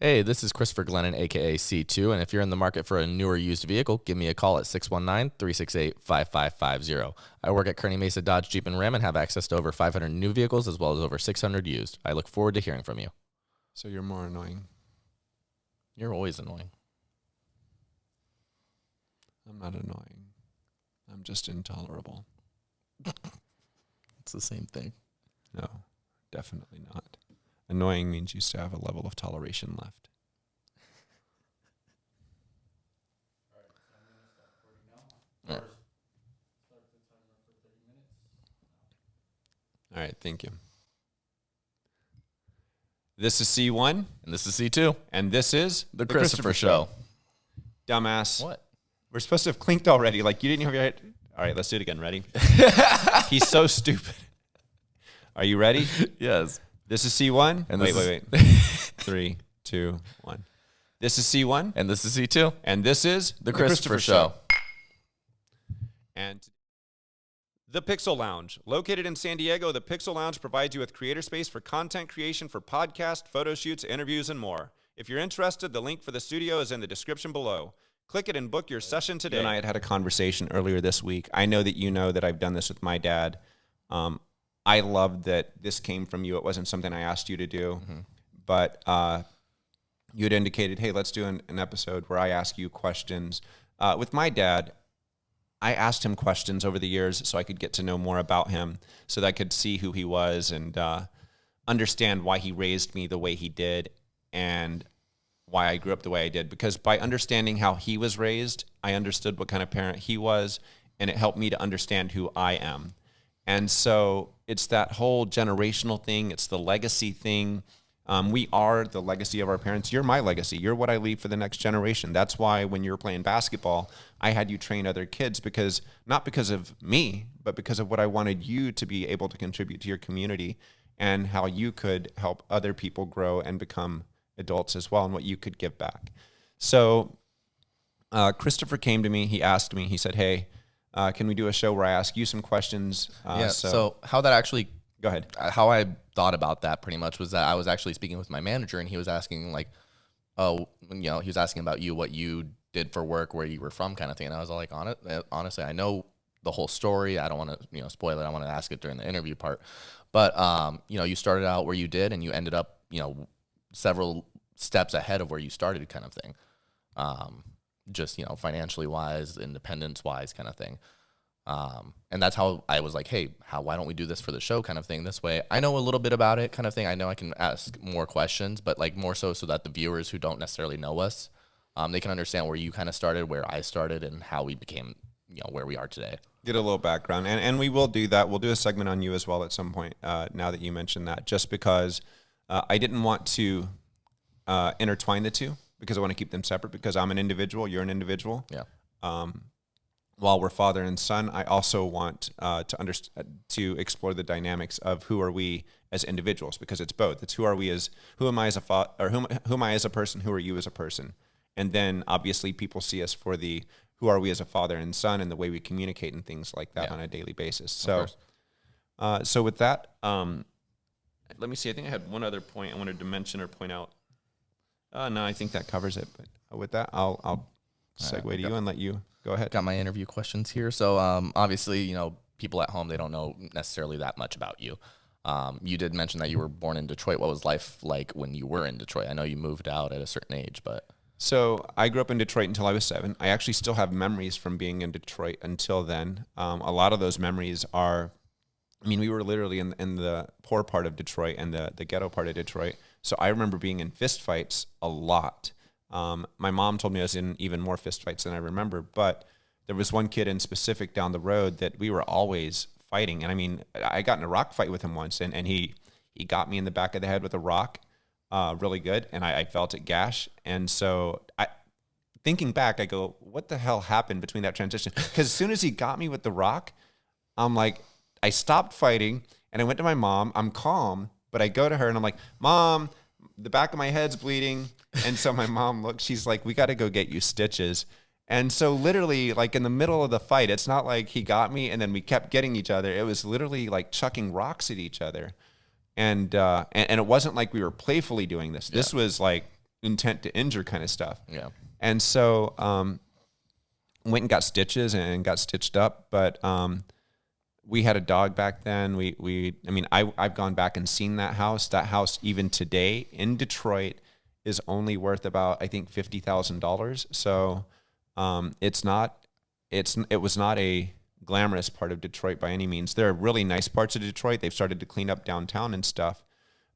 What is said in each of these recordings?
Hey, this is Christopher Glennon, aka C2, and if you're in the market for a newer used vehicle, give me a call at 619-368-5550. I work at Kearney Mesa Dodge Jeep and Ram and have access to over 500 new vehicles as well as over 600 used. I look forward to hearing from you. So you're more annoying. You're always annoying. I'm not annoying. I'm just intolerable. It's the same thing. No, definitely not. Annoying means you still have a level of toleration left. All right, thank you. This is C1. And this is C2. And this is The Christopher Show. Dumbass. What? We're supposed to have clinked already. Like, you didn't have your head. All right, let's do it again. Ready? He's so stupid. Are you ready? Yes. This is C1. And wait. 3, 2, 1. This is C1. And this is C2. And this is The Christopher Show. And The Pixel Lounge. Located in San Diego, The Pixel Lounge provides you with creator space for content creation for podcasts, photo shoots, interviews, and more. If you're interested, the link for the studio is in the description below. Click it and book your session today. You and I had a conversation earlier this week. I know that I've done this with my dad. I loved that this came from you. It wasn't something I asked you to do. Mm-hmm. But you had indicated, hey, let's do an episode where I ask you questions. With my dad, I asked him questions over the years so I could get to know more about him, so that I could see who he was and understand why he raised me the way he did and why I grew up the way I did. Because by understanding how he was raised, I understood what kind of parent he was, and it helped me to understand who I am. And so it's that whole generational thing. It's the legacy thing. We are the legacy of our parents. You're my legacy. You're what I leave for the next generation. That's why when you were playing basketball, I had you train other kids, because not because of me, but because of what I wanted you to be able to contribute to your community and how you could help other people grow and become adults as well, and what you could give back. So Christopher came to me. He asked me, he said, hey, can we do a show where I ask you some questions? So how that actually... Go ahead. How I thought about that pretty much was that I was actually speaking with my manager, and he was asking like, he was asking about you, what you did for work, where you were from, kind of thing. And I was all like, honestly, I know the whole story. I don't want to, spoil it. I want to ask it during the interview part. But, you started out where you did, and you ended up, several steps ahead of where you started, kind of thing. Just, financially wise, independence wise, kind of thing. And that's how I was like, hey, why don't we do this for the show, kind of thing? This way I know a little bit about it, kind of thing. I know I can ask more questions, but like more so that the viewers who don't necessarily know us, they can understand where you kind of started, where I started, and how we became, where we are today. Get a little background. And we will do that. We'll do a segment on you as well at some point, now that you mentioned that, just because I didn't want to intertwine the two, because I want to keep them separate, because I'm an individual, you're an individual. Yeah. While we're father and son, I also want to explore the dynamics of who are we as individuals, because it's both. It's who am I as a father, or who am I as a person, who are you as a person? And then obviously people see us for the who are we as a father and son, and the way we communicate and things like that on a daily basis. So, so with that, let me see. I think I had one other point I wanted to mention or point out. No, I think that covers it. But with that, I'll segue to you and let you go ahead. Got my interview questions here. So obviously, people at home, they don't know necessarily that much about you. You did mention that you were born in Detroit. What was life like when you were in Detroit? I know you moved out at a certain age, but... So I grew up in Detroit until I was 7. I actually still have memories from being in Detroit until then. A lot of those memories are... we were literally in the poor part of Detroit and the ghetto part of Detroit. So I remember being in fistfights a lot. My mom told me I was in even more fistfights than I remember, but there was one kid in specific down the road that we were always fighting. And I got in a rock fight with him once, and he got me in the back of the head with a rock, really good, and I felt it gash. And so thinking back, I go, what the hell happened between that transition? Because as soon as he got me with the rock, I'm like, I stopped fighting, and I went to my mom. I'm calm, but I go to her, and I'm like, Mom, the back of my head's bleeding. And so my mom looked, she's like, we got to go get you stitches. And so literally, like in the middle of the fight, it's not like he got me and then we kept getting each other. It was literally like chucking rocks at each other. And it wasn't like we were playfully doing this. This was like intent to injure kind of stuff. Yeah. And so went and got stitches and got stitched up. But we had a dog back then. I've gone back and seen that house. That house, even today in Detroit, is only worth about, I think, $50,000. So it was not a glamorous part of Detroit by any means. There are really nice parts of Detroit. They've started to clean up downtown and stuff.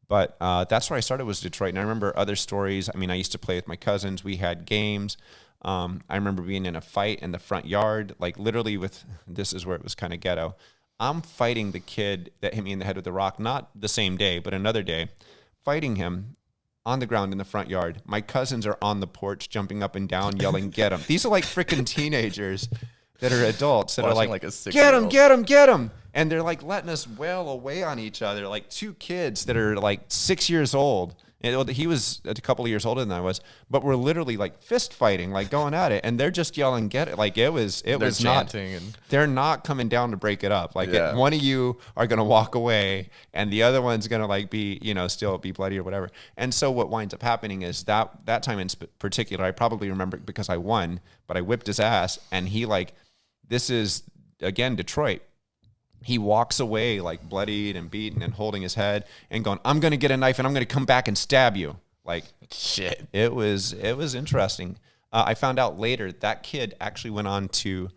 But that's where I started, was Detroit. And I remember other stories. I mean, I used to play with my cousins. We had games. I remember being in a fight in the front yard, like literally this is where it was kind of ghetto. I'm fighting the kid that hit me in the head with a rock, not the same day, but another day, fighting him on the ground in the front yard. My cousins are on the porch jumping up and down, yelling, "Get him." These are like freaking teenagers that are adults that are like a "Get him, 6-year-old. get him, get him." And they're like letting us wail away on each other, like two kids that are like 6 years old. And he was a couple of years older than I was, but we're literally like fist fighting, like going at it. And they're just yelling, "Get it." Like it was not, they're not coming down to break it up. Like one of you are going to walk away and the other one's going to like be, still be bloody or whatever. And so what winds up happening is that time in particular, I probably remember it because I won, but I whipped his ass. And he this is again, Detroit. He walks away like bloodied and beaten and holding his head and going, "I'm going to get a knife and I'm going to come back and stab you." Like shit. It was interesting. I found out later that kid actually went on to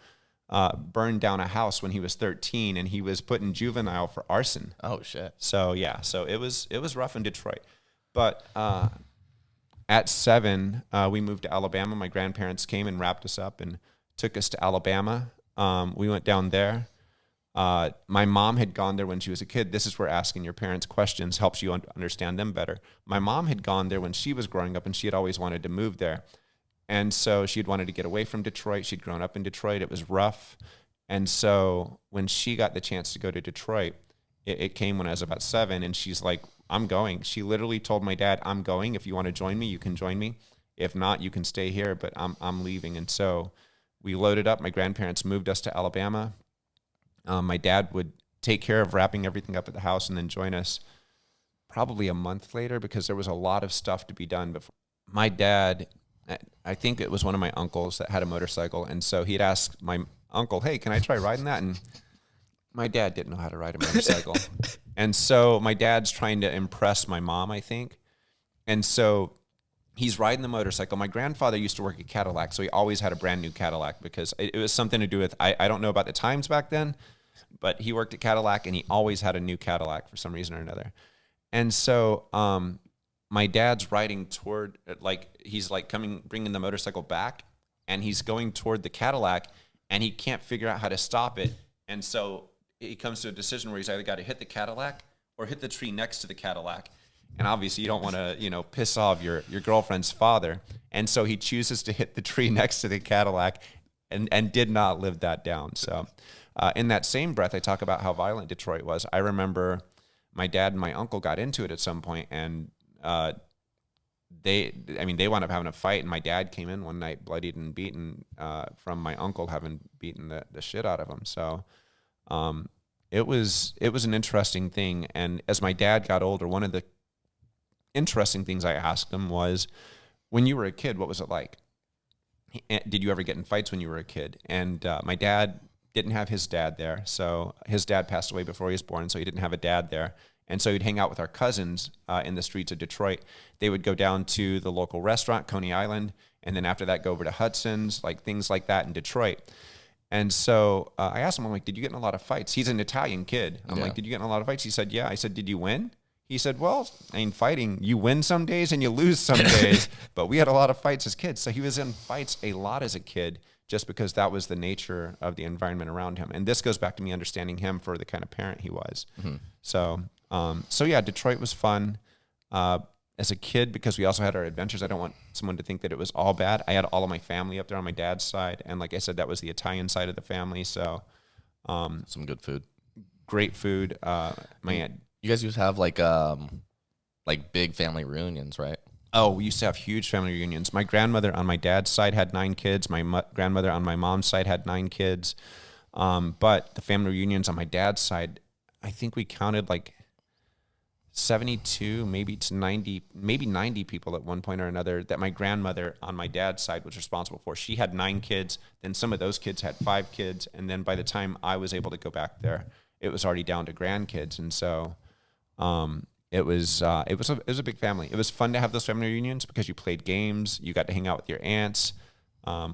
burn down a house when he was 13, and he was put in juvenile for arson. Oh shit. So yeah, it was rough in Detroit. But at 7, we moved to Alabama. My grandparents came and wrapped us up and took us to Alabama. We went down there. My mom had gone there when she was a kid. This is where asking your parents questions helps you understand them better. My mom had gone there when she was growing up, and she had always wanted to move there. And so she'd wanted to get away from Detroit. She'd grown up in Detroit. It was rough. And so when she got the chance to go to Detroit, it came when I was about 7, and she's like, "I'm going." She literally told my dad, "I'm going. If you want to join me, you can join me. If not, you can stay here, but I'm leaving." And so we loaded up. My grandparents moved us to Alabama. My dad would take care of wrapping everything up at the house and then join us probably a month later because there was a lot of stuff to be done before. My dad, I think it was one of my uncles that had a motorcycle, and so he'd ask my uncle, "Hey, can I try riding that?" And my dad didn't know how to ride a motorcycle. And so my dad's trying to impress my mom, I think. And so he's riding the motorcycle. My grandfather used to work at Cadillac, so he always had a brand new Cadillac because it was something to do with, I don't know about the times back then, but he worked at Cadillac and he always had a new Cadillac for some reason or another. And so my dad's riding toward, he's bringing the motorcycle back, and he's going toward the Cadillac, and he can't figure out how to stop it. And so he comes to a decision where he's either got to hit the Cadillac or hit the tree next to the Cadillac. And obviously you don't want to, piss off your girlfriend's father. And so he chooses to hit the tree next to the Cadillac and did not live that down. So in that same breath, I talk about how violent Detroit was. I remember my dad and my uncle got into it at some point, and they wound up having a fight, and my dad came in one night bloodied and beaten from my uncle having beaten the shit out of him. So it was an interesting thing. And as my dad got older, one of the interesting things I asked him was, when you were a kid, what was it like? Did you ever get in fights when you were a kid? And my dad didn't have his dad there. So his dad passed away before he was born, so he didn't have a dad there. And so he'd hang out with our cousins in the streets of Detroit. They would go down to the local restaurant, Coney Island, and then after that go over to Hudson's, like things like that in Detroit. And so I asked him, I'm like, "Did you get in a lot of fights?" He's an Italian kid. I'm like, "Did you get in a lot of fights?" He said, "Yeah." I said, "Did you win?" He said, "Well, fighting, you win some days and you lose some days." But we had a lot of fights as kids. So he was in fights a lot as a kid just because that was the nature of the environment around him. And this goes back to me understanding him for the kind of parent he was. Mm-hmm. So yeah, Detroit was fun as a kid because we also had our adventures. I don't want someone to think that it was all bad. I had all of my family up there on my dad's side. And like I said, that was the Italian side of the family. So some good food. Great food. My aunt. You guys used to have like big family reunions, right? Oh, we used to have huge family reunions. My grandmother on my dad's side had 9 kids. My grandmother on my mom's side had 9 kids. But the family reunions on my dad's side, I think we counted like 72, maybe to 90, maybe 90 people at one point or another that my grandmother on my dad's side was responsible for. She had 9 kids. Then some of those kids had 5 kids. And then by the time I was able to go back there, it was already down to grandkids. And so it was a big family. It was fun to have those family reunions because you played games. You got to hang out with your aunts.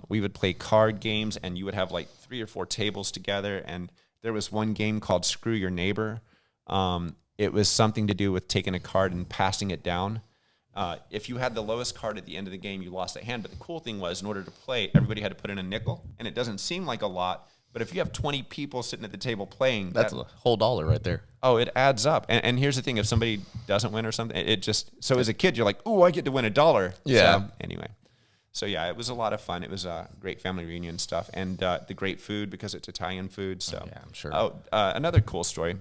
We would play card games, and you would have like 3 or 4 tables together. And there was one game called Screw Your Neighbor. It was something to do with taking a card and passing it down. If you had the lowest card at the end of the game, you lost a hand. But the cool thing was, in order to play, everybody had to put in a nickel. And it doesn't seem like a lot, but if you have 20 people sitting at the table playing, That's a whole $1 right there. Oh, it adds up. And here's the thing: if somebody doesn't win or something, it just so as a kid, you're like, "Oh, I get to win $1." Yeah. So, anyway, so yeah, it was a lot of fun. It was great family reunion stuff, and the great food because it's Italian food. So Yeah, I'm sure. Oh, another cool story.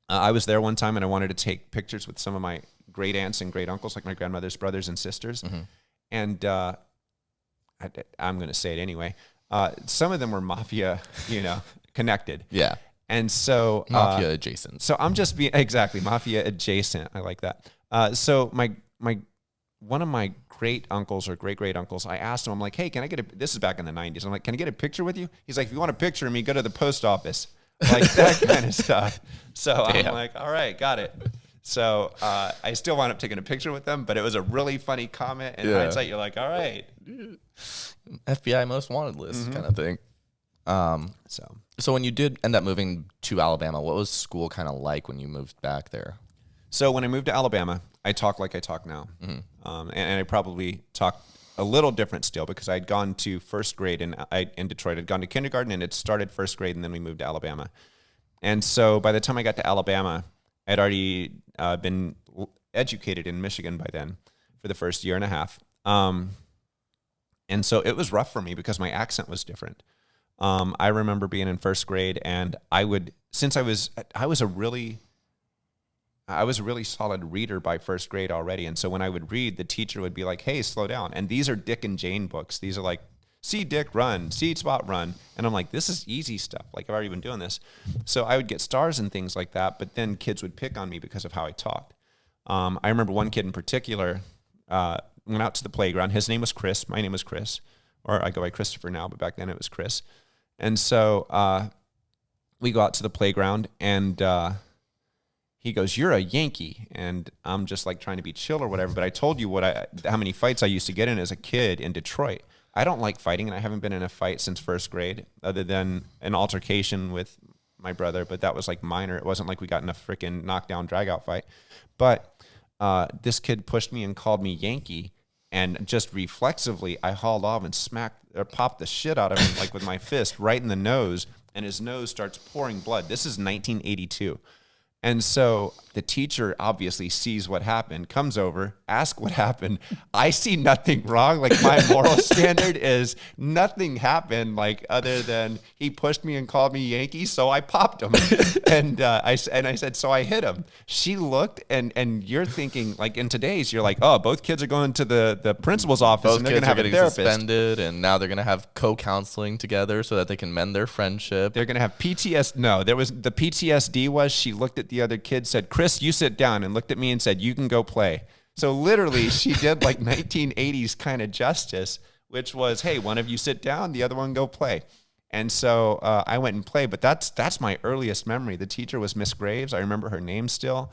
I was there one time and I wanted to take pictures with some of my great aunts and great uncles, like my grandmother's brothers and sisters. Mm-hmm. And I'm going to say it anyway. Some of them were mafia, connected. Yeah. And so Mafia adjacent. So I'm just being exactly mafia adjacent. I like that. So my one of my great uncles or great uncles, I asked him, I'm like, hey, can I get this is back in the 90s. I'm like, can I get a picture with you? He's like, if you want a picture of me, go to the post office. Like that kind of stuff. So I'm like, all right, got it. So I still wound up taking a picture with them, but it was a really funny comment. In hindsight, you're like, all right. FBI most wanted list kind of thing. So when you did end up moving to Alabama, what was school kind of like when you moved back there? So when I moved to Alabama, I talk like I talk now. And I probably talk a little different still because I'd gone to first grade in Detroit. I'd gone to kindergarten and it started first grade, and then we moved to Alabama. And so by the time I got to Alabama, I'd already been educated in Michigan by then for the first year and a half. And so it was rough for me because my accent was different. I remember being in first grade, and I was a really solid reader by first grade already. And so when I would read, the teacher would be like, hey, slow down. And these are Dick and Jane books. These are like, see Dick run, see Spot run. And I'm like, this is easy stuff. Like, I've already been doing this. So I would get stars and things like that, but then kids would pick on me because of how I talked. I remember one kid in particular went out to the playground. His name was Chris. My name was Chris. Or I go by Christopher now, but back then it was Chris. And so we go out to the playground, and he goes, you're a Yankee. And I'm just like trying to be chill or whatever. But I told you how many fights I used to get in as a kid in Detroit. I don't like fighting, and I haven't been in a fight since first grade other than an altercation with my brother. But that was like minor. It wasn't like we got in a freaking knockdown, drag-out fight. But this kid pushed me and called me Yankee. And just reflexively, I hauled off and popped the shit out of him like with my fist right in the nose. And his nose starts pouring blood. This is 1982. And so the teacher obviously sees what happened, comes over, asks what happened. I see nothing wrong. Like, my moral standard is nothing happened, like, other than he pushed me and called me Yankee, so I popped him. And I said, so I hit him. She looked, and you're thinking, like, in today's, you're like, oh, both kids are going to the principal's office, Both and they're kids going to are have a getting therapist. suspended, and now they're going to have co-counseling together so that they can mend their friendship. They're going to have PTSD. No, the PTSD was she looked at the other kid, said, Chris, you sit down, and looked at me and said, you can go play. So literally she did like 1980s kind of justice, which was, hey, one of you sit down, the other one go play. And so I went and played, but that's my earliest memory. The teacher was Miss Graves. I remember her name still.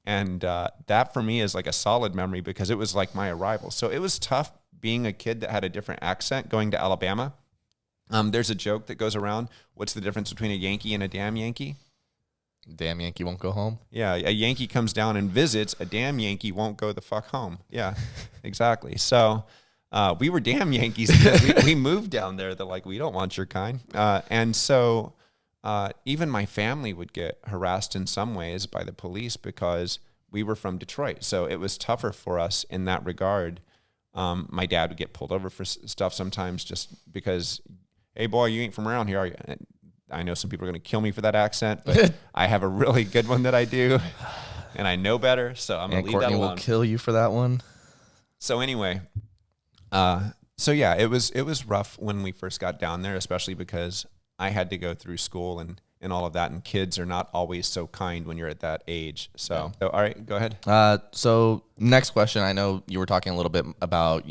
And that for me is like a solid memory because it was like my arrival. So it was tough being a kid that had a different accent going to Alabama. There's a joke that goes around. What's the difference between a Yankee and a damn Yankee? Damn Yankee won't go home. Yeah, a Yankee comes down and visits. A damn Yankee won't go the fuck home. Yeah, exactly. So we were damn Yankees because we moved down there. They're like, we don't want your kind. And so even my family would get harassed in some ways by the police because we were from Detroit. So it was tougher for us in that regard. My dad would get pulled over for stuff sometimes just because, hey, boy, you ain't from around here, are you? I know some people are going to kill me for that accent, but I have a really good one that I do, and I know better, so I'm going to leave Courtney that alone. will kill you for that one. So anyway, so yeah, it was rough when we first got down there, especially because I had to go through school and and all of that. And kids are not always so kind when you're at that age. So all right, go ahead. So next question. I know you were talking a little bit about,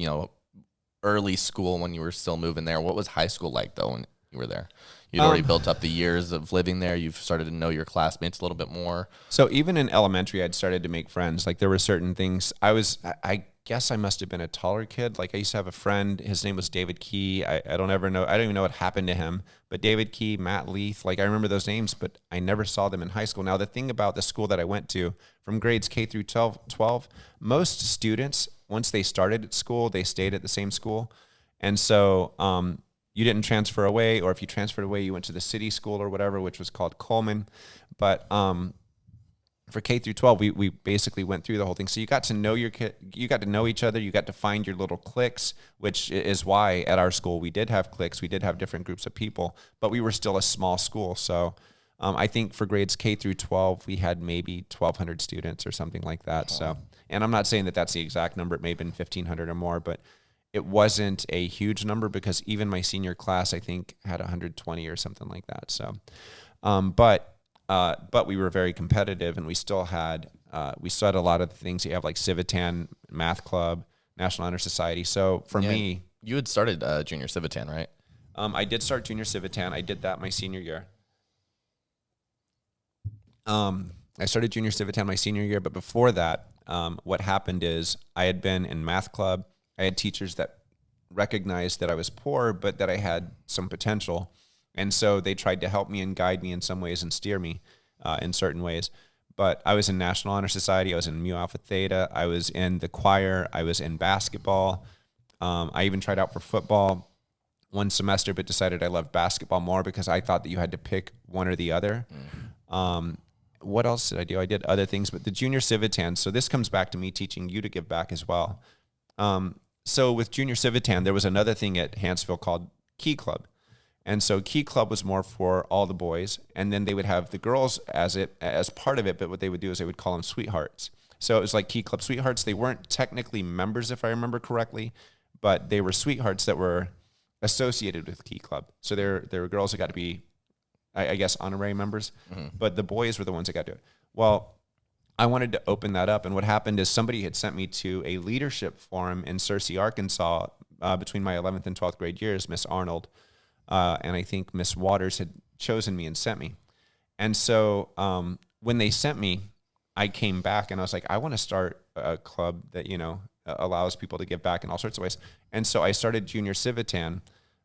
early school when you were still moving there. What was high school like though when you were there? You'd already built up the years of living there. You've started to know your classmates a little bit more. So even in elementary, I'd started to make friends. Like there were certain things. I guess I must have been a taller kid. Like I used to have a friend. His name was David Key. I don't ever know. I don't even know what happened to him. But David Key, Matt Leith, like I remember those names, but I never saw them in high school. Now the thing about the school that I went to, from grades K through 12, most students, once they started at school, they stayed at the same school. And so you didn't transfer away, or if you transferred away, you went to the city school or whatever, which was called Coleman. But for K through 12, we basically went through the whole thing. So you got to know your kid, you got to know each other, you got to find your little cliques, which is why at our school we did have cliques, we did have different groups of people, but we were still a small school. So I think for grades K through 12, we had maybe 1,200 students or something like that. So, and I'm not saying that that's the exact number, it may have been 1,500 or more, but it wasn't a huge number because even my senior class, I think, had 120 or something like that. So, but we were very competitive, and we still had a lot of the things you have, like Civitan, Math Club, National Honor Society. So for me, you had started Junior Civitan, right? I did start Junior Civitan. I did that my senior year. I started Junior Civitan my senior year, but before that, what happened is I had been in Math Club. I had teachers that recognized that I was poor, but that I had some potential. And so they tried to help me and guide me in some ways and steer me in certain ways. But I was in National Honor Society. I was in Mu Alpha Theta. I was in the choir. I was in basketball. I even tried out for football one semester, but decided I loved basketball more because I thought that you had to pick one or the other. What else did I do? I did other things, but the Junior Civitan. So this comes back to me teaching you to give back as well. So with Junior Civitan, there was another thing at Hanceville called Key Club. And so Key Club was more for all the boys, and then they would have the girls as part of it, but what they would do is they would call them sweethearts. So it was like Key Club sweethearts. They weren't technically members, if I remember correctly, but they were sweethearts that were associated with Key Club. So there were girls that got to be, I guess, honorary members, but the boys were the ones that got to do it. Well, I wanted to open that up, and what happened is somebody had sent me to a leadership forum in Searcy, Arkansas, between my 11th and 12th grade years, Miss Arnold, and I think Miss Waters had chosen me and sent me. And so when they sent me, I came back and I was like, I want to start a club that, allows people to give back in all sorts of ways. And so I started Junior Civitan.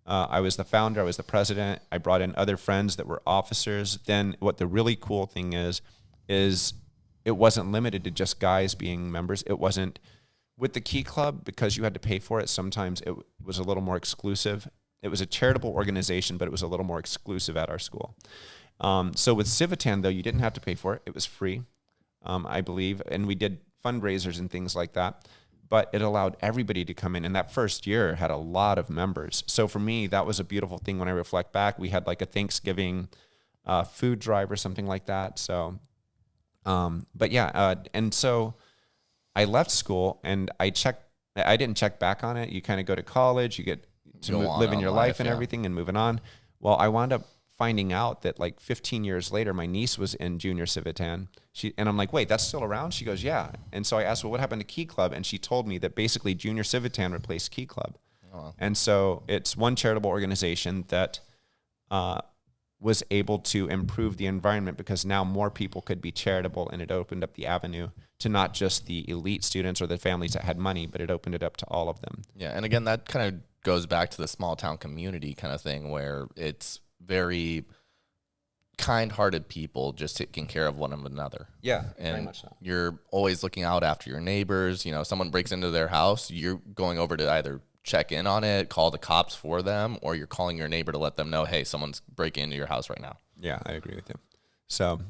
I was the founder. I was the president. I brought in other friends that were officers. Then what the really cool thing is it wasn't limited to just guys being members. It wasn't with the Key Club, because you had to pay for it. Sometimes it was a little more exclusive. It was a charitable organization, but it was a little more exclusive at our school. So with Civitan, though, you didn't have to pay for it. It was free, I believe. And we did fundraisers and things like that. But it allowed everybody to come in. And that first year had a lot of members. So for me, that was a beautiful thing when I reflect back. We had like a Thanksgiving food drive or something like that. So, but yeah. And so I left school and I didn't check back on it. You kind of go to college, you get to live in your life and everything and moving on. Well, I wound up finding out that like 15 years later, my niece was in Junior Civitan. And I'm like, wait, that's still around? She goes, yeah. And so I asked, well, what happened to Key Club? And she told me that basically Junior Civitan replaced Key Club. Oh. And so it's one charitable organization that was able to improve the environment because now more people could be charitable, and it opened up the avenue to not just the elite students or the families that had money, but it opened it up to all of them. Yeah, and again, that kind of goes back to the small town community kind of thing where it's very kind-hearted people just taking care of one another. Yeah, and very much so. You're always looking out after your neighbors. Someone breaks into their house, you're going over to either check in on it, call the cops for them, or you're calling your neighbor to let them know, hey, someone's breaking into your house right now. Yeah, I agree with you. So,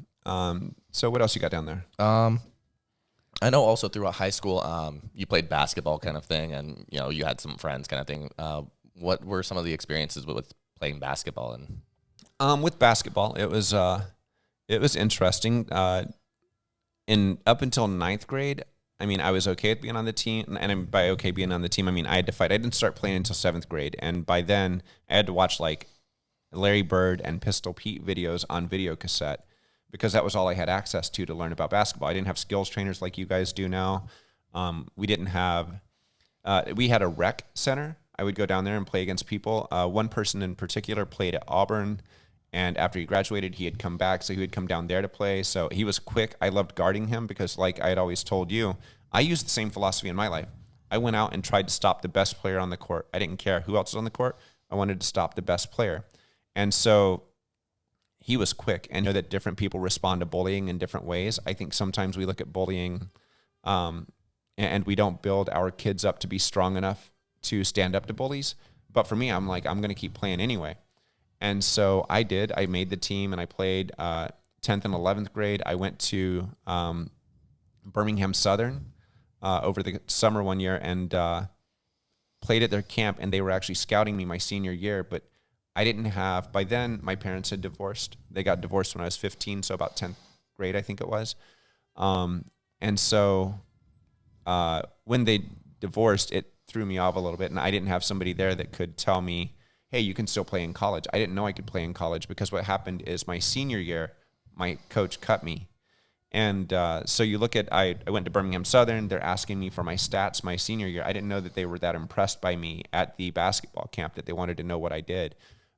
so what else you got down there? I know also throughout high school, you played basketball kind of thing, and you had some friends kind of thing. What were some of the experiences with playing basketball? And with basketball, it was interesting. In up until 9th grade, I mean, I was okay with being on the team, and by okay being on the team, I mean I had to fight. I didn't start playing until 7th grade, and by then I had to watch like Larry Bird and Pistol Pete videos on video cassette because that was all I had access to learn about basketball. I didn't have skills trainers like you guys do now. We didn't have, we had a rec center. I would go down there and play against people. One person in particular played at Auburn, and after he graduated, he had come back, so he would come down there to play. So he was quick. I loved guarding him because, like I had always told you, I used the same philosophy in my life. I went out and tried to stop the best player on the court. I didn't care who else was on the court. I wanted to stop the best player. And so he was quick. And know that different people respond to bullying in different ways. I think sometimes we look at bullying and we don't build our kids up to be strong enough to stand up to bullies. But for me, I'm like, I'm going to keep playing anyway. And so I did. I made the team and I played 10th and 11th grade. I went to Birmingham Southern over the summer one year and played at their camp. And they were actually scouting me my senior year. But I didn't have, by then my parents had divorced. They got divorced when I was 15, so about 10th grade, I think it was. And so when they divorced, it threw me off a little bit, and I didn't have somebody there that could tell me, hey, you can still play in college. I didn't know I could play in college because what happened is my senior year, my coach cut me. And so you look at, I went to Birmingham Southern. They're asking me for my stats my senior year. I didn't know that they were that impressed by me at the basketball camp that they wanted to know what I did.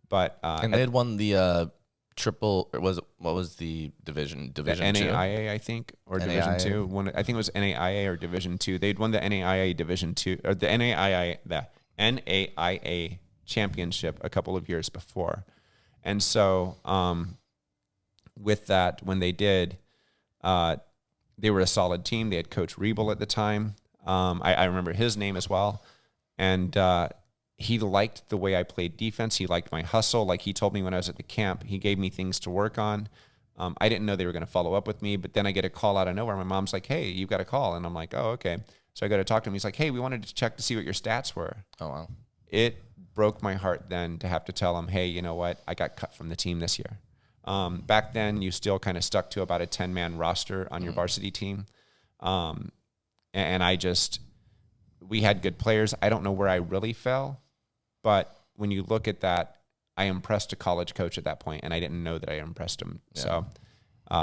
But and they had won the triple, or what was the division the two? NAIA, I think, or Division NAIA. Two. I think it was NAIA or Division Two. They'd won the NAIA Division Two or the NAIA championship a couple of years before. And so with that, when they did, they were a solid team. They had Coach Riebel at the time. I remember his name as well. And he liked the way I played defense. He liked my hustle. Like he told me when I was at the camp, he gave me things to work on. I didn't know they were going to follow up with me, but then I get a call out of nowhere. My mom's like, hey, you've got a call. And I'm like, oh, okay. So I go to talk to him. He's like, hey, we wanted to check to see what your stats were. Oh, wow. It broke my heart then to have to tell him, hey, you know what? I got cut from the team this year. Back then, you still kind of stuck to about a 10-man roster on your varsity team. And we had good players. I don't know where I really fell, but when you look at that, I impressed a college coach at that point, and I didn't know that I impressed him. Yeah. So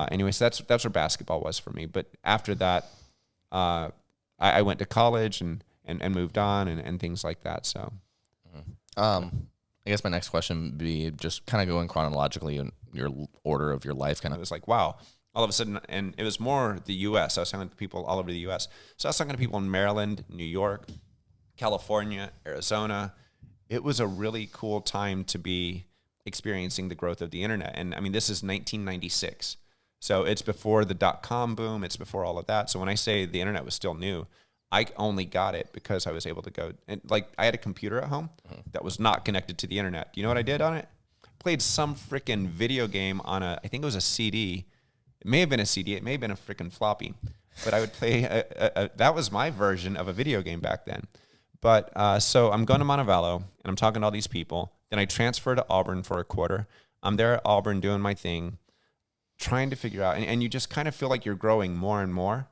anyways, that's where basketball was for me. But after that, I went to college and moved on and things like that. So, I guess my next question would be just kind of going chronologically in your order of your life. Kind of, it was like, wow, all of a sudden, and it was more the U.S. I was talking to people all over the U.S. So I was talking to people in Maryland, New York, California, Arizona. It was a really cool time to be experiencing the growth of the internet. And I mean, this is 1996. So it's before the .com boom. It's before all of that. So when I say the internet was still new, I only got it because I was able to go. And like, I had a computer at home that was not connected to the internet. Do you know what I did on it? Played some freaking video game on I think it was a CD. It may have been a CD. It may have been a freaking floppy. But I would play, that was my version of a video game back then. But so I'm going to Montevallo, and I'm talking to all these people. Then I transfer to Auburn for a quarter. I'm there at Auburn doing my thing, trying to figure out. And you just kind of feel like you're growing more and more.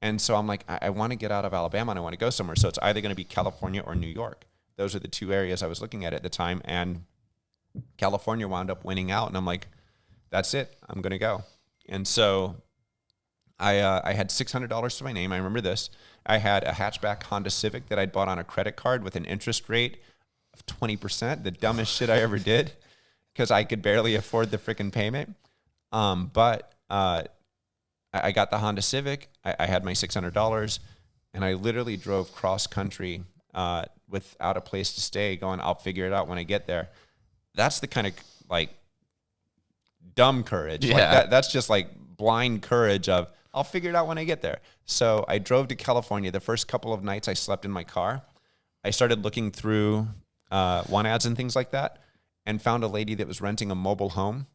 And so I'm like, I want to get out of Alabama, and I want to go somewhere. So it's either going to be California or New York. Those are the two areas I was looking at the time. And California wound up winning out. And I'm like, that's it. I'm going to go. And so I had $600 to my name. I remember this. I had a hatchback Honda Civic that I'd bought on a credit card with an interest rate of 20%, the dumbest shit I ever did because I could barely afford the freaking payment. But I got the Honda Civic. I had my $600, and I literally drove cross country without a place to stay going, I'll figure it out when I get there. That's the kind of like dumb courage. Yeah. Like that's just like blind courage of, I'll figure it out when I get there. So I drove to California. The first couple of nights I slept in my car. I started looking through want ads and things like that and found a lady that was renting a mobile home.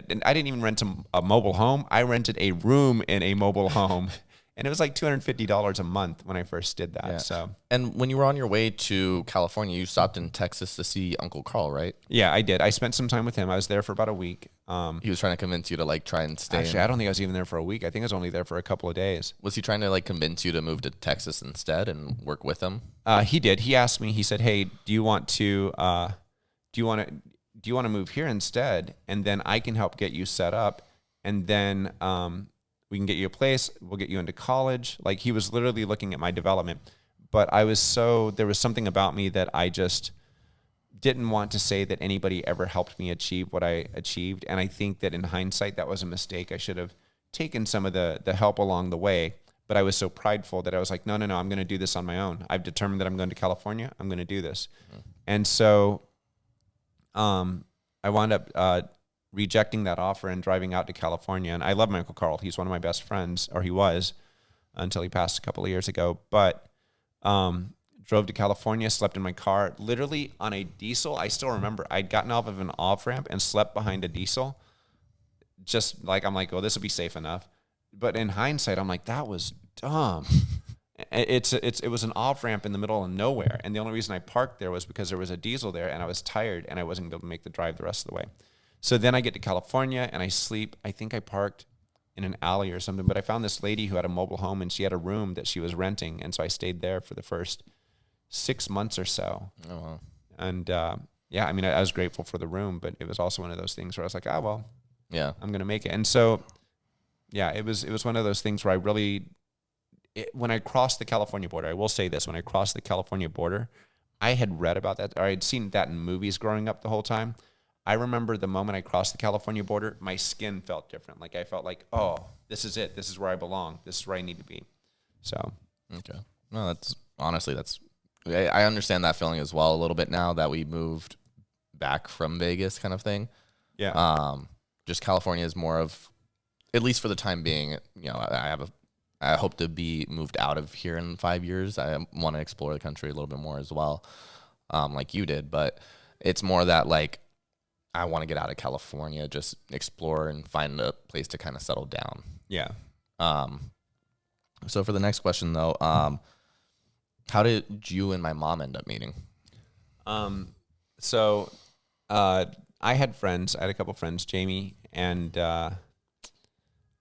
And I didn't even rent a mobile home. I rented a room in a mobile home. And it was like $250 a month when I first did that. Yeah. So, and when you were on your way to California, you stopped in Texas to see Uncle Carl, right? yeah, I did. I spent some time with him. I was there for about a week. He was trying to convince you to like try and stay. Actually, I don't think I was even there for a week. I think I was only there for a couple of days. Was he trying to like convince you to move to Texas instead and work with him? He did. He asked me, he said, hey, do you want to do you want to move here instead? And then I can help get you set up. And then we can get you a place. We'll get you into college. Like, he was literally looking at my development. But there was something about me that I just didn't want to say that anybody ever helped me achieve what I achieved. And I think that in hindsight, that was a mistake. I should have taken some of the help along the way. But I was so prideful that I was like, no, I'm going to do this on my own. I've determined that I'm going to California. I'm going to do this. Mm-hmm. And so I wound up rejecting that offer and driving out to California. And I love my Uncle Carl. He's one of my best friends, or he was, until he passed a couple of years ago. But drove to California, slept in my car, literally on a diesel. I still remember I'd gotten off of an off-ramp and slept behind a diesel. Just like, I'm like, oh, this will be safe enough. But in hindsight, I'm like, that was dumb. It was an off-ramp in the middle of nowhere. And the only reason I parked there was because there was a diesel there and I was tired and I wasn't going to be able to make the drive the rest of the way. So then I get to California and I sleep. I think I parked in an alley or something, but I found this lady who had a mobile home and she had a room that she was renting. And so I stayed there for the first 6 months or so. Oh, wow. And yeah, I mean, I was grateful for the room, but it was also one of those things where I was like, oh, well, yeah, I'm going to make it. And so, yeah, it was one of those things where I really, when I crossed the California border, I will say this, when I crossed the California border, I had read about that, or I had seen that in movies growing up the whole time. I remember the moment I crossed the California border, my skin felt different. Like, I felt like, oh, this is it. This is where I belong. This is where I need to be. So. Okay. No, I understand that feeling as well a little bit now that we moved back from Vegas kind of thing. Yeah. Just California is more of, at least for the time being, you know, I hope to be moved out of here in 5 years. I want to explore the country a little bit more as well, like you did. But it's more that, like, I want to get out of California, just explore and find a place to kind of settle down. Yeah. So for the next question, though, how did you and my mom end up meeting? So I had friends. I had a couple friends, Jamie and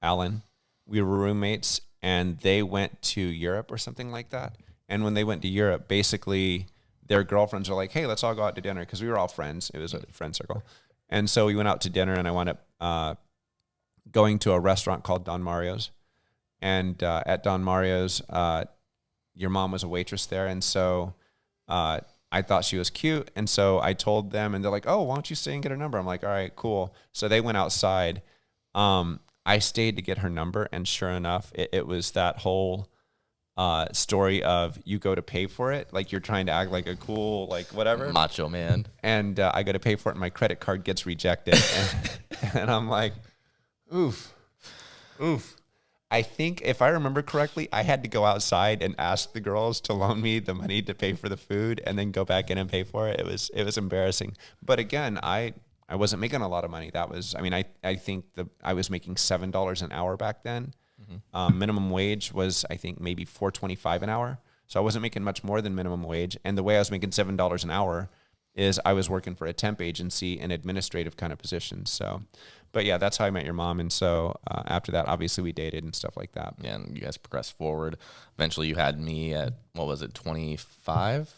Alan. We were roommates, and they went to Europe or something like that. And when they went to Europe, basically their girlfriends were like, hey, let's all go out to dinner, because we were all friends. It was a friend circle. And so we went out to dinner, and I wound up going to a restaurant called Don Mario's. And at Don Mario's, your mom was a waitress there, and so I thought she was cute, and so I told them, and they're like, oh, why don't you stay and get her number? I'm like, all right, cool. So they went outside. I stayed to get her number, and sure enough, it was that whole story of you go to pay for it, like you're trying to act like a cool, like whatever. Macho man. And I go to pay for it, and my credit card gets rejected. And I'm like, oof. I think if I remember correctly, I had to go outside and ask the girls to loan me the money to pay for the food and then go back in and pay for it. It was embarrassing. But again, I wasn't making a lot of money. I think I was making $7 an hour back then. Mm-hmm. Minimum wage was, I think, maybe $4.25 an hour. So I wasn't making much more than minimum wage. And the way I was making $7 an hour is I was working for a temp agency in administrative kind of positions. So, but yeah, that's how I met your mom. And so after that, obviously we dated and stuff like that. Yeah, and you guys progressed forward. Eventually you had me at, 25?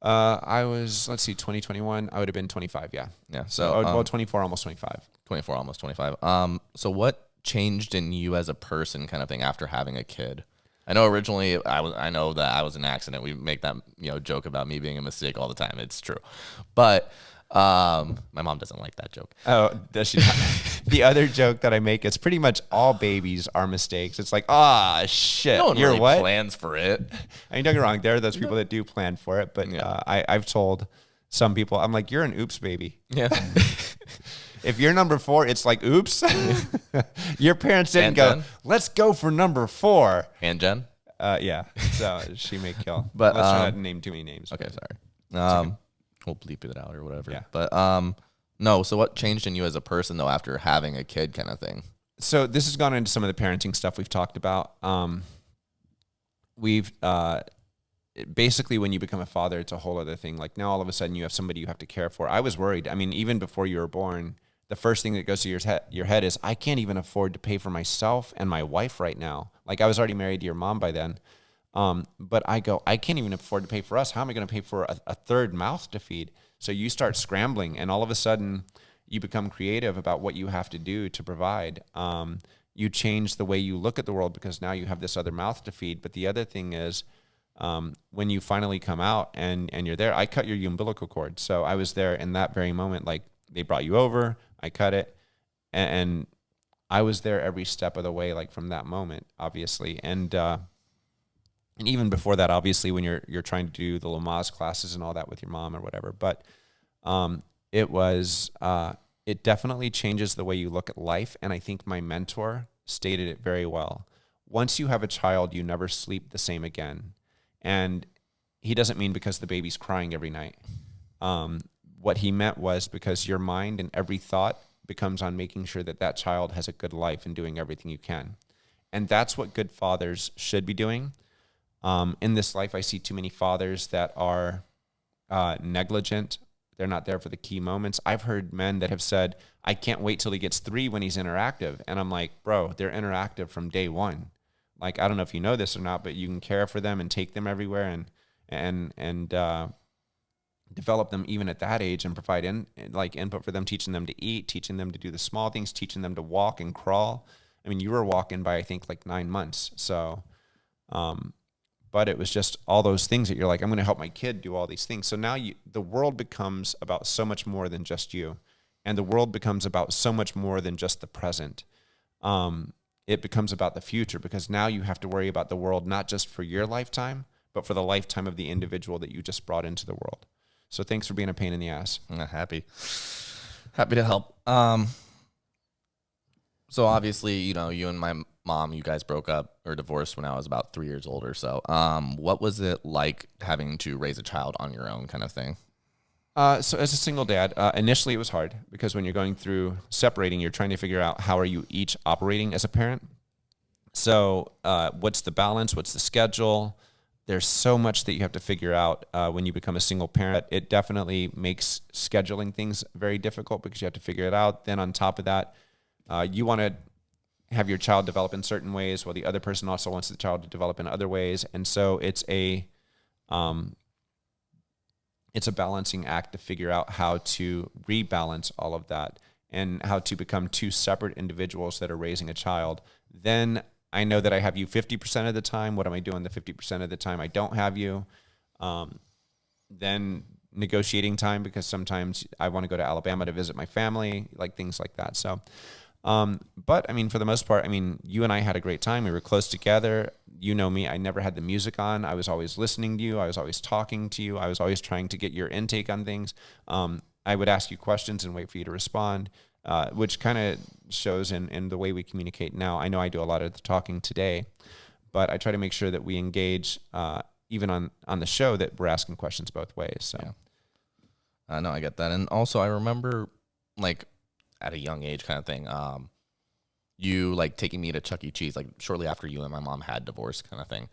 I was, 2021. I would have been 25, yeah. Yeah. So 24, almost 25. 24, almost 25. So what changed in you as a person kind of thing after having a kid? I know originally I know that I was an accident. We make that, joke about me being a mistake all the time. It's true. But my mom doesn't like that joke. Oh, does she not? The other joke that I make is pretty much all babies are mistakes. It's like, shit. No one really plans for it. I mean, don't get me wrong. There are those people that do plan for it. But I've told some people, I'm like, you're an oops baby. Yeah. If you're number 4, it's like, oops. Your parents didn't go, let's go for number 4. And Jen? Yeah. So she may kill. But let's try not to name too many names. Okay, sorry. We'll bleep it out or whatever. Yeah. But no, so what changed in you as a person, though, after having a kid kind of thing? So this has gone into some of the parenting stuff we've talked about. We've basically, when you become a father, it's a whole other thing. Like now all of a sudden you have somebody you have to care for. I was worried. I mean, even before you were born, the first thing that goes to your head is, I can't even afford to pay for myself and my wife right now. Like I was already married to your mom by then. But I go, I can't even afford to pay for us. How am I going to pay for a third mouth to feed? So you start scrambling, and all of a sudden you become creative about what you have to do to provide. You change the way you look at the world because now you have this other mouth to feed. But the other thing is, when you finally come out and you're there, I cut your umbilical cord. So I was there in that very moment. Like, they brought you over, I cut it, and I was there every step of the way, like from that moment, obviously. And even before that, obviously, when you're trying to do the Lamaze classes and all that with your mom or whatever. But it definitely changes the way you look at life. And I think my mentor stated it very well. Once you have a child, you never sleep the same again. And he doesn't mean because the baby's crying every night. What he meant was because your mind and every thought becomes on making sure that that child has a good life and doing everything you can. And that's what good fathers should be doing. In this life, I see too many fathers that are negligent. They're not there for the key moments. I've heard men that have said, I can't wait till he gets 3 when he's interactive. And I'm like, bro, they're interactive from day one. Like, I don't know if you know this or not, but you can care for them and take them everywhere and develop them even at that age and provide input for them, teaching them to eat, teaching them to do the small things, teaching them to walk and crawl. I mean, you were walking by, I think, like 9 months. So, but it was just all those things that you're like, I'm going to help my kid do all these things. So now the world becomes about so much more than just you. And the world becomes about so much more than just the present. It becomes about the future because now you have to worry about the world, not just for your lifetime, but for the lifetime of the individual that you just brought into the world. So thanks for being a pain in the ass. Happy to help. So obviously, you and my mom, you guys broke up or divorced when I was about 3 years old or so. What was it like having to raise a child on your own kind of thing? So as a single dad, initially it was hard because when you're going through separating, you're trying to figure out how are you each operating as a parent. So what's the balance? What's the schedule? There's so much that you have to figure out when you become a single parent. It definitely makes scheduling things very difficult because you have to figure it out. Then on top of that, you want to have your child develop in certain ways while the other person also wants the child to develop in other ways. And so it's a balancing act to figure out how to rebalance all of that and how to become two separate individuals that are raising a child. Then I know that I have you 50% of the time. What am I doing the 50% of the time I don't have you? Then negotiating time because sometimes I want to go to Alabama to visit my family, like things like that. So, but I mean, for the most part, I mean, you and I had a great time. We were close together. You know me, I never had the music on. I was always listening to you. I was always talking to you. I was always trying to get your intake on things. I would ask you questions and wait for you to respond, which kind of shows in the way we communicate now. I know I do a lot of the talking today, but I try to make sure that we engage, even on the show, that we're asking questions both ways. So, yeah. No, I get that. And also I remember like at a young age kind of thing, you like taking me to Chuck E. Cheese, like shortly after you and my mom had divorced kind of thing.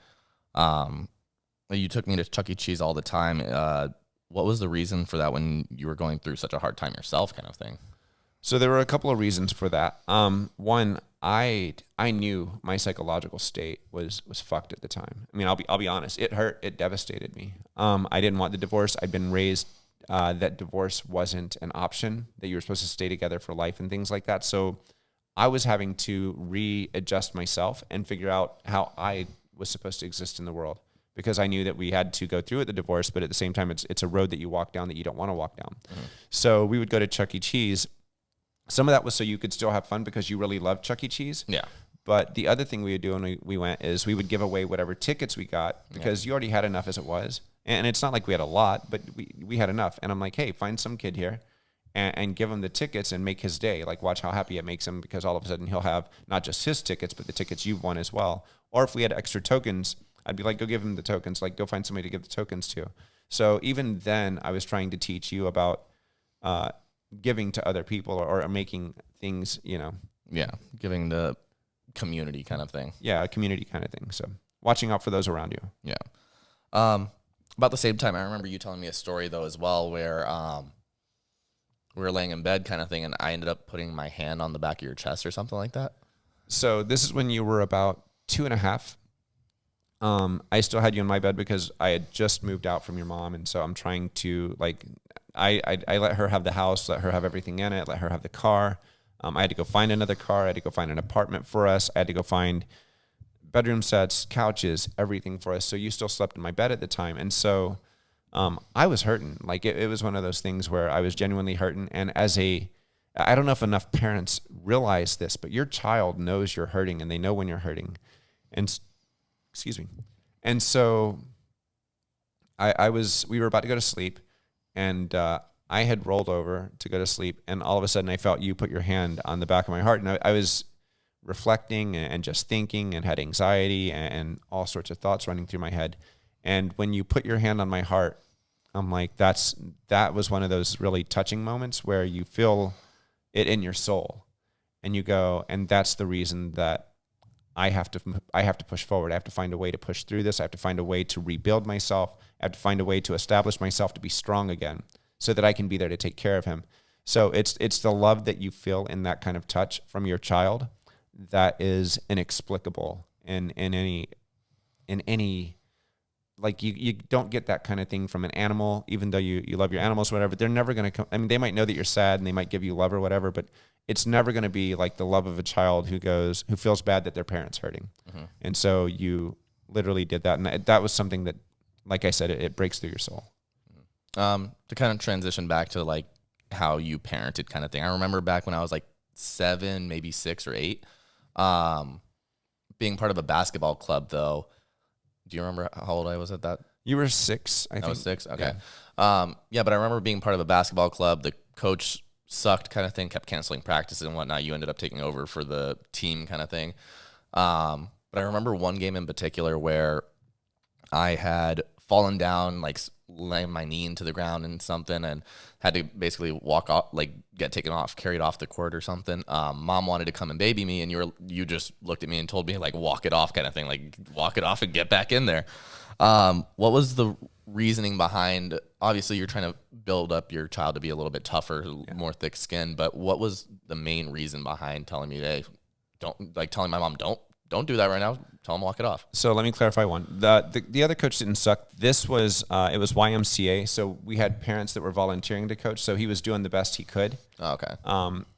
You took me to Chuck E. Cheese all the time. What was the reason for that when you were going through such a hard time yourself kind of thing? So there were a couple of reasons for that. One, I knew my psychological state was fucked at the time. I mean, I'll be honest. It hurt. It devastated me. I didn't want the divorce. I'd been raised that divorce wasn't an option, that you were supposed to stay together for life and things like that. So I was having to readjust myself and figure out how I was supposed to exist in the world, because I knew that we had to go through the divorce, but at the same time, it's a road that you walk down that you don't want to walk down. Mm-hmm. So we would go to Chuck E. Cheese. Some of that was so you could still have fun because you really loved Chuck E. Cheese. Yeah. But the other thing we would do when we went is we would give away whatever tickets we got because you already had enough as it was. And it's not like we had a lot, but we had enough. And I'm like, hey, find some kid here and give him the tickets and make his day. Like, watch how happy it makes him, because all of a sudden he'll have not just his tickets, but the tickets you've won as well. Or if we had extra tokens, I'd be like, go give him the tokens. Like, go find somebody to give the tokens to. So even then, I was trying to teach you about giving to other people or making things, Yeah, giving the community kind of thing. Yeah, a community kind of thing. So watching out for those around you. Yeah. About the same time, I remember you telling me a story, though, as well, where we were laying in bed kind of thing, and I ended up putting my hand on the back of your chest or something like that. So this is when you were about 2.5. I still had you in my bed because I had just moved out from your mom. And so I'm trying to like, I let her have the house, let her have everything in it, let her have the car. I had to go find another car. I had to go find an apartment for us. I had to go find bedroom sets, couches, everything for us. So you still slept in my bed at the time. And so I was hurting. Like it was one of those things where I was genuinely hurting. And I don't know if enough parents realize this, but your child knows you're hurting and they know when you're hurting. And excuse me. And so we were about to go to sleep, and I had rolled over to go to sleep, and all of a sudden I felt you put your hand on the back of my heart, and I was reflecting and just thinking and had anxiety and all sorts of thoughts running through my head. And when you put your hand on my heart, I'm like, that was one of those really touching moments where you feel it in your soul, and you go, and that's the reason that I have to push forward. I have to find a way to push through this. I have to find a way to rebuild myself. I have to find a way to establish myself to be strong again so that I can be there to take care of him. So it's the love that you feel in that kind of touch from your child that is inexplicable in any, like you don't get that kind of thing from an animal, even though you love your animals or whatever. They're never going to come. I mean, they might know that you're sad and they might give you love or whatever, but it's never going to be like the love of a child who feels bad that their parent's hurting. Mm-hmm. And so you literally did that. And that was something that, like I said, it breaks through your soul. To kind of transition back to like how you parented kind of thing. I remember back when I was like 7, maybe 6 or 8, being part of a basketball club though. Do you remember how old I was at that? You were 6, I think. I was 6? Okay. Yeah. But I remember being part of a basketball club. The coach sucked kind of thing, kept canceling practices and whatnot. You ended up taking over for the team kind of thing. But I remember one game in particular where I had fallen down, like laying my knee into the ground and something, and had to basically walk off, like get taken off, carried off the court or something. Mom wanted to come and baby me, and you just looked at me and told me like walk it off kind of thing, like walk it off and get back in there. What was the reasoning behind? Obviously, you're trying to build up your child to be a little bit tougher, more thick-skinned. But what was the main reason behind telling me, hey, telling my mom, don't do that right now. Tell him walk it off. So let me clarify one. The other coach didn't suck. This was it was YMCA. So we had parents that were volunteering to coach. So he was doing the best he could. Oh, okay.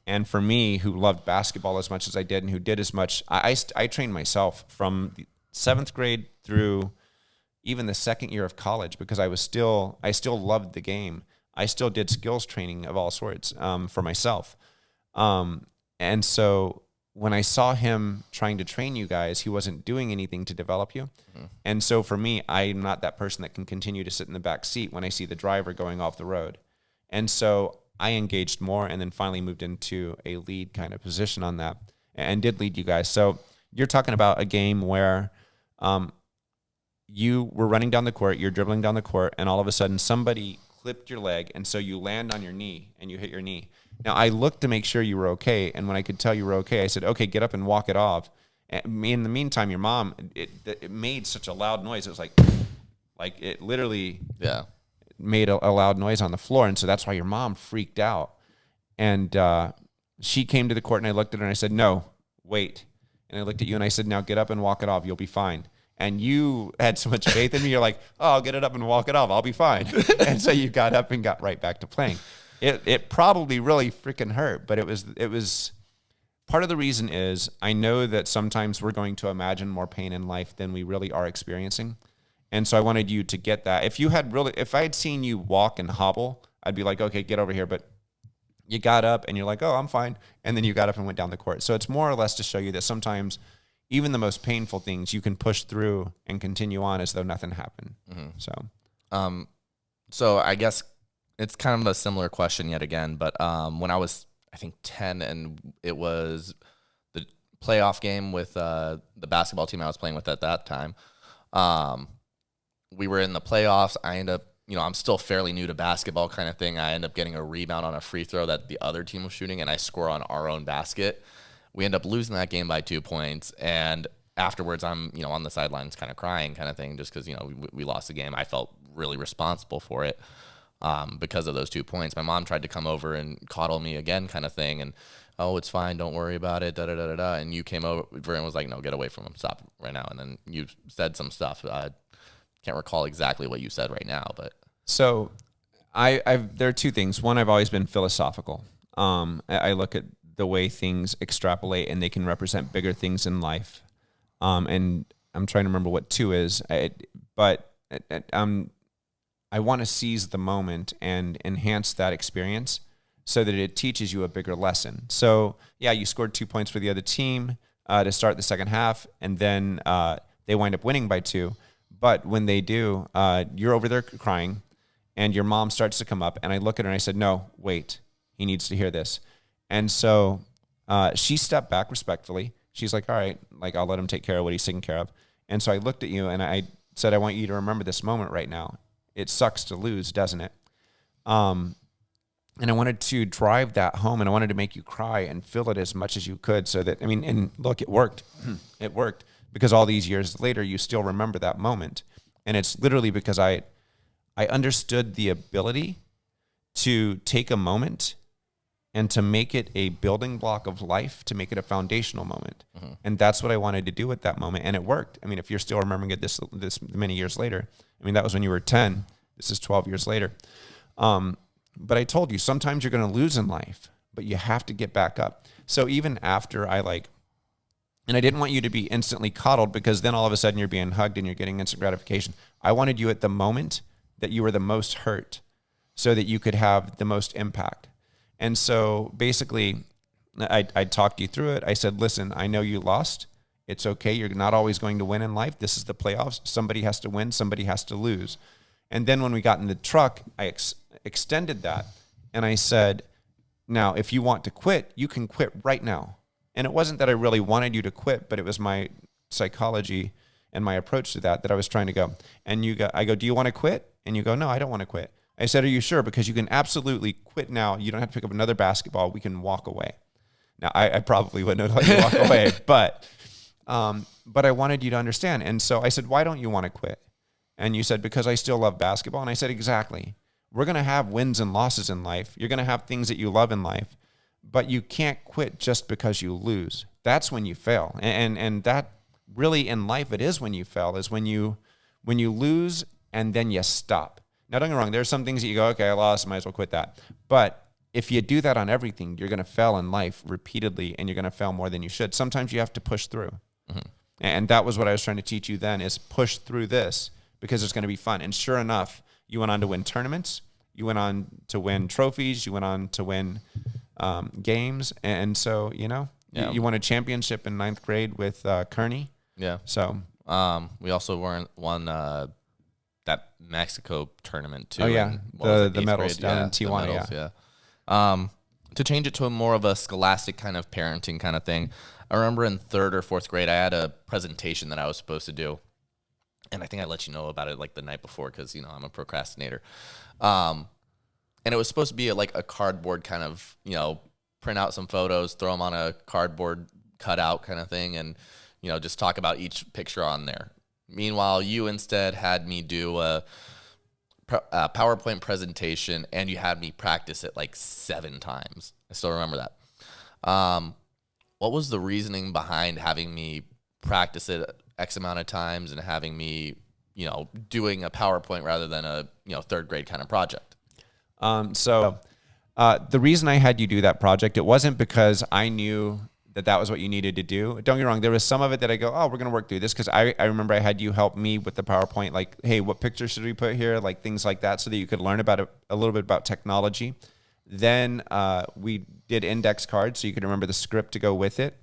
And for me, who loved basketball as much as I did, and who did as much, I trained myself from 7th grade through even the 2nd year of college because I still loved the game. I still did skills training of all sorts for myself. And so when I saw him trying to train you guys, he wasn't doing anything to develop you. Mm-hmm. And so for me, I'm not that person that can continue to sit in the back seat when I see the driver going off the road. And so I engaged more and then finally moved into a lead kind of position on that and did lead you guys. So you're talking about a game where you were running down the court, you're dribbling down the court, and all of a sudden somebody clipped your leg, and so you land on your knee and you hit your knee. Now, I looked to make sure you were okay, and when I could tell you were okay, I said, okay, get up and walk it off. And in the meantime, your mom, it made such a loud noise. It was like it literally made a loud noise on the floor, and so that's why your mom freaked out. And she came to the court, and I looked at her, and I said, no, wait. And I looked at you, and I said, now get up and walk it off. You'll be fine. And you had so much faith in me. You're like, oh, I'll get it up and walk it off. I'll be fine. And so you got up and got right back to playing. It probably really freaking hurt, but it was part of the reason is I know that sometimes we're going to imagine more pain in life than we really are experiencing. And so I wanted you to get that. If I had seen you walk and hobble, I'd be like, okay, get over here. But you got up and you're like, oh, I'm fine. And then you got up and went down the court. So it's more or less to show you that sometimes even the most painful things you can push through and continue on as though nothing happened. Mm-hmm. So I guess it's kind of a similar question yet again, but when I was, I think 10, and it was the playoff game with the basketball team I was playing with at that time. We were in the playoffs. I ended up, I'm still fairly new to basketball kind of thing. I end up getting a rebound on a free throw that the other team was shooting, and I score on our own basket. We end up losing that game by 2 points, and afterwards I'm, on the sidelines kind of crying kind of thing just because, we lost the game. I felt really responsible for it. because of those 2 points. My mom tried to come over and coddle me again, kind of thing, and oh, it's fine, don't worry about it, da da da da da. And you came over and was like, no, get away from him, stop right now. And then you said some stuff. I can't recall exactly what you said right now, but so there are two things. One, I've always been philosophical. I look at the way things extrapolate and they can represent bigger things in life. And I'm trying to remember what two is, but I want to seize the moment and enhance that experience so that it teaches you a bigger lesson. So yeah, you scored 2 points for the other team to start the second half, and then they wind up winning by 2. But when they do, you're over there crying, and your mom starts to come up, and I look at her and I said, no, wait, he needs to hear this. And so she stepped back respectfully. She's like, all right, like I'll let him take care of what he's taking care of. And so I looked at you and I said, I want you to remember this moment right now. It sucks to lose, doesn't it? And I wanted to drive that home, and I wanted to make you cry and feel it as much as you could so that, I mean, and look, it worked. It worked because all these years later, you still remember that moment. And it's literally because I understood the ability to take a moment and to make it a building block of life, to make it a foundational moment. Mm-hmm. And that's what I wanted to do at that moment. And it worked. I mean, if you're still remembering it this many years later, I mean, that was when you were 10. This is 12 years later. But I told you, sometimes you're going to lose in life, but you have to get back up. So even after and I didn't want you to be instantly coddled, because then all of a sudden you're being hugged and you're getting instant gratification. I wanted you at the moment that you were the most hurt so that you could have the most impact. And so basically I talked you through it. I said, listen, I know you lost. It's okay. You're not always going to win in life. This is the playoffs. Somebody has to win. Somebody has to lose. And then when we got in the truck, I extended that. And I said, now, if you want to quit, you can quit right now. And it wasn't that I really wanted you to quit, but it was my psychology and my approach to that I was trying to go. And I go, do you want to quit? And you go, no, I don't want to quit. I said, are you sure? Because you can absolutely quit now. You don't have to pick up another basketball. We can walk away. Now, I probably wouldn't have let you walk away, but I wanted you to understand. And so I said, why don't you want to quit? And you said, because I still love basketball. And I said, exactly. We're going to have wins and losses in life. You're going to have things that you love in life, but you can't quit just because you lose. That's when you fail. And that really in life, it is when you fail, is when you lose and then you stop. Now, don't get me wrong. There's some things that you go, okay, I lost, might as well quit that. But if you do that on everything, you're going to fail in life repeatedly, and you're going to fail more than you should. Sometimes you have to push through. Mm-hmm. And that was what I was trying to teach you then, is push through this, because it's going to be fun. And sure enough, you went on to win tournaments. You went on to win trophies. You went on to win games. And so, you won a championship in 9th grade with Kearney. Yeah. So we also won that Mexico tournament too. Oh yeah, the medals down in Tijuana. Yeah. To change it to a more of a scholastic kind of parenting kind of thing, I remember in 3rd or 4th grade, I had a presentation that I was supposed to do. And I think I let you know about it like the night before, because, I'm a procrastinator. And it was supposed to be like a cardboard kind of, print out some photos, throw them on a cardboard cutout kind of thing, and, just talk about each picture on there. Meanwhile, you instead had me do a PowerPoint presentation, and you had me practice it like 7 times. I still remember that. What was the reasoning behind having me practice it X amount of times and having me, doing a PowerPoint rather than a, 3rd grade kind of project? So the reason I had you do that project, it wasn't because I knew that was what you needed to do. Don't get me wrong. There was some of it that I go, oh, we're going to work through this. Because I remember I had you help me with the PowerPoint, like, hey, what picture should we put here? Like things like that, so that you could learn about a little bit about technology. Then we did index cards, so you could remember the script to go with it.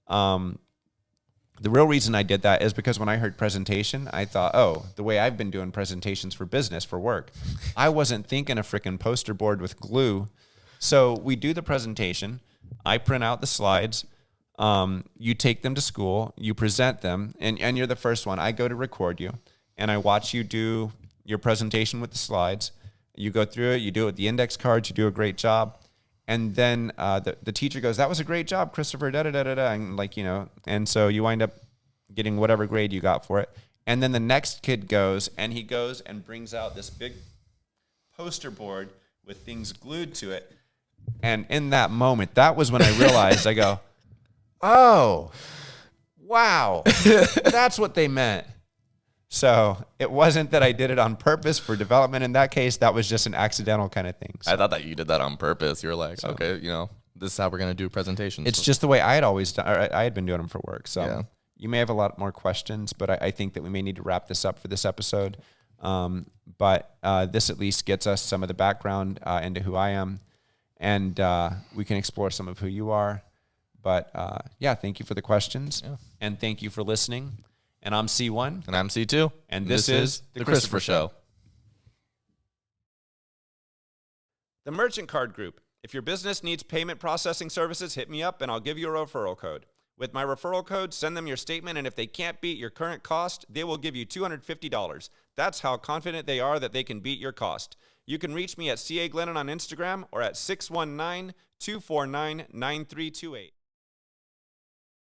The real reason I did that is because when I heard presentation, I thought, oh, the way I've been doing presentations for business, for work. I wasn't thinking a freaking poster board with glue. So we do the presentation. I print out the slides. You take them to school, you present them, and you're the first one. I go to record you, and I watch you do your presentation with the slides. You go through it, you do it with the index cards, you do a great job. And then the teacher goes, that was a great job, Christopher, da-da-da-da-da. And and so you wind up getting whatever grade you got for it. And then the next kid goes and brings out this big poster board with things glued to it. And in that moment, that was when I realized, I go, oh, wow, that's what they meant. So it wasn't that I did it on purpose for development. In that case, that was just an accidental kind of thing. So I thought that you did that on purpose. You were like, okay, this is how we're going to do presentations. it's just the way I had always done, or I had been doing them for work. So Yeah. you may have a lot more questions, but I think that we may need to wrap this up for this episode. But this at least gets us some of the background into who I am, and we can explore some of who you are. But thank you for the questions, and thank you for listening. And I'm C1. And I'm C2. And this is The Christopher Show. The Merchant Card Group. If your business needs payment processing services, hit me up and I'll give you a referral code. With my referral code, send them your statement, and if they can't beat your current cost, they will give you $250. That's how confident they are that they can beat your cost. You can reach me at CA Glennon on Instagram or at 619-249-9328.